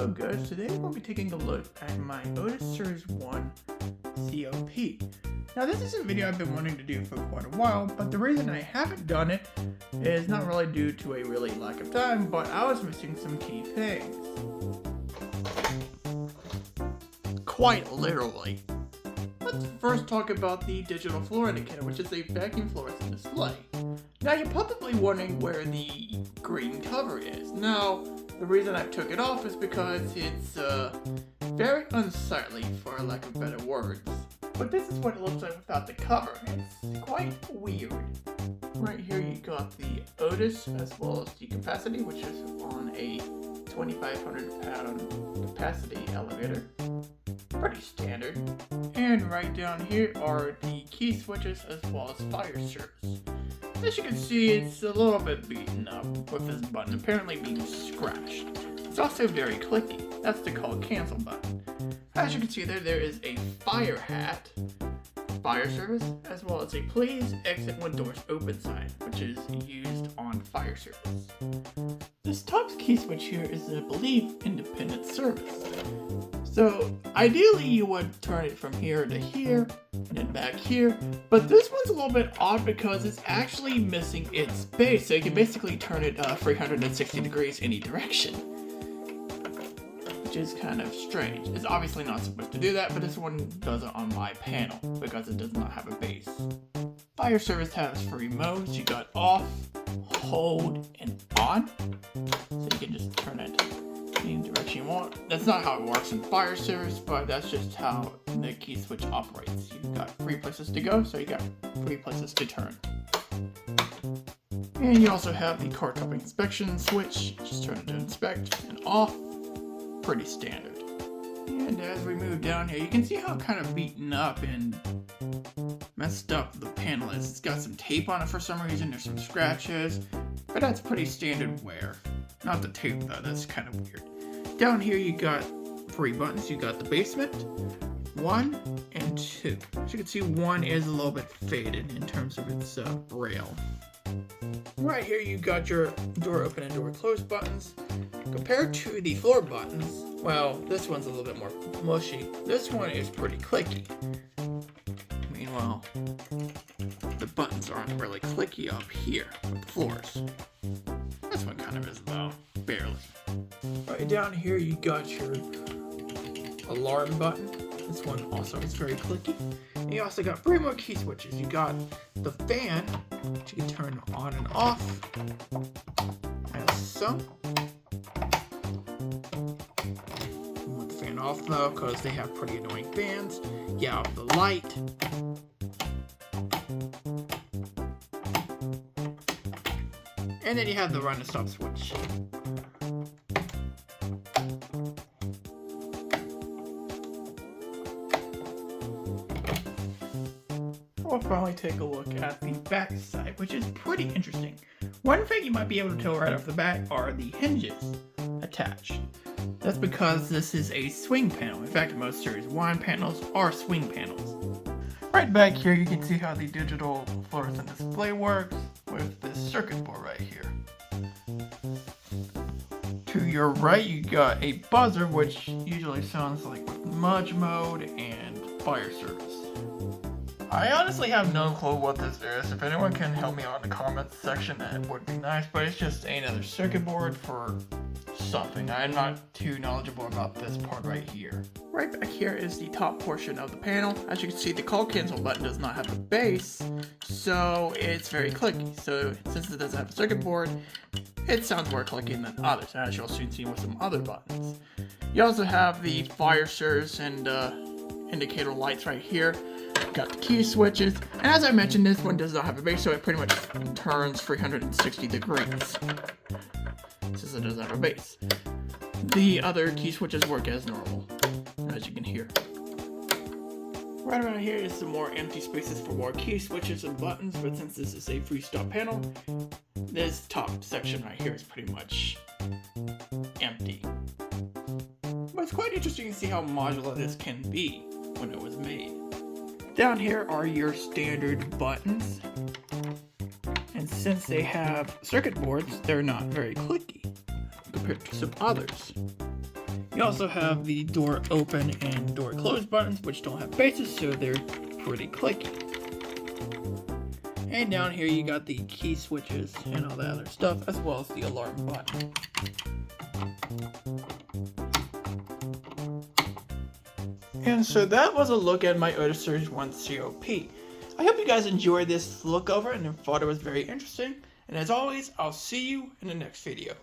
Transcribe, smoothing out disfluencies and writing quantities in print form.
Hello guys, today we're going to be taking a look at my Otis Series 1 COP. Now this is a video I've been wanting to do for quite a while, but the reason I haven't done it is not really due to a really lack of time, but I was missing some key things. Quite literally. Let's first talk about the digital floor indicator, which is a vacuum fluorescent display. Now you're probably wondering where the green cover is. Now, the reason I took it off is because it's very unsightly, for lack of better words. But this is what it looks like without the cover. It's quite weird. Right here you got the Otis as well as the capacity, which is on a 2,500 pound capacity elevator. Pretty standard. And right down here are the key switches as well as fire service. As you can see, it's a little bit beaten up with this button apparently being scratched. It's also very clicky. That's the call cancel button. As you can see there is a fire hat, fire service, as well as a please exit when doors open sign, which is used on fire service. This top key switch here is, I believe, independent service. So ideally you would turn it from here to here and then back here, but this one's a little bit odd because it's actually missing its base, so you can basically turn it 360 degrees any direction, which is kind of strange. It's obviously not supposed to do that, but this one does it on my panel because it does not have a base. Fire service has 3 modes. You got off, hold, and on, so you can just turn it any direction you want. That's not how it works in fire service, but that's just how the key switch operates. You've got 3 places to go, so you got 3 places to turn. And you also have the car cupping inspection switch. Just turn it to inspect and off. Pretty standard. And as we move down here, you can see how kind of beaten up and messed up the panel is. It's got some tape on it for some reason. There's some scratches, but that's pretty standard wear. Not the tape though, that's kind of weird. Down here you got 3 buttons. You got the basement, 1 and 2. As you can see, 1 is a little bit faded in terms of its rail. Right here you got your door open and door close buttons. Compared to the floor buttons, well, this one's a little bit more mushy. This one is pretty clicky. Meanwhile, the buttons aren't really clicky up here with the floors. This one kind of is though, barely. Right down here you got your alarm button. This one also is very clicky. And you also got 3 more key switches. You got the fan, which you can turn on and off, as so. You want the fan off though, because they have pretty annoying fans. You have the light. And then you have the run and stop switch. We'll finally take a look at the back side, which is pretty interesting. One thing you might be able to tell right off the bat are the hinges attached. That's because this is a swing panel. In fact, most Series 1 panels are swing panels. Right back here, you can see how the digital fluorescent display works with this circuit board right here. To your right, you got a buzzer, which usually sounds like mudge mode and fire service. I honestly have no clue what this is. If anyone can help me out in the comments section, that would be nice, but it's just another circuit board for something. I'm not too knowledgeable about this part right here. Right back here is the top portion of the panel. As you can see, the call cancel button does not have a base, so it's very clicky. So since it doesn't have a circuit board, it sounds more clicky than others, as you'll soon see with some other buttons. You also have the fire service and indicator lights right here. Got the key switches, and as I mentioned, this one does not have a base, so it pretty much turns 360 degrees since it doesn't have a base. The other key switches work as normal, as you can hear. Right around here is some more empty spaces for more key switches and buttons, but since this is a freestyle panel, this top section right here is pretty much empty. But it's quite interesting to see how modular this can be when it was made. Down here are your standard buttons, and since they have circuit boards, they're not very clicky compared to some others. You also have the door open and door close buttons, which don't have bases, so they're pretty clicky. And down here you got the key switches and all that other stuff, as well as the alarm button. And so that was a look at my Otis Series 1 COP. I hope you guys enjoyed this look over and thought it was very interesting. And as always, I'll see you in the next video.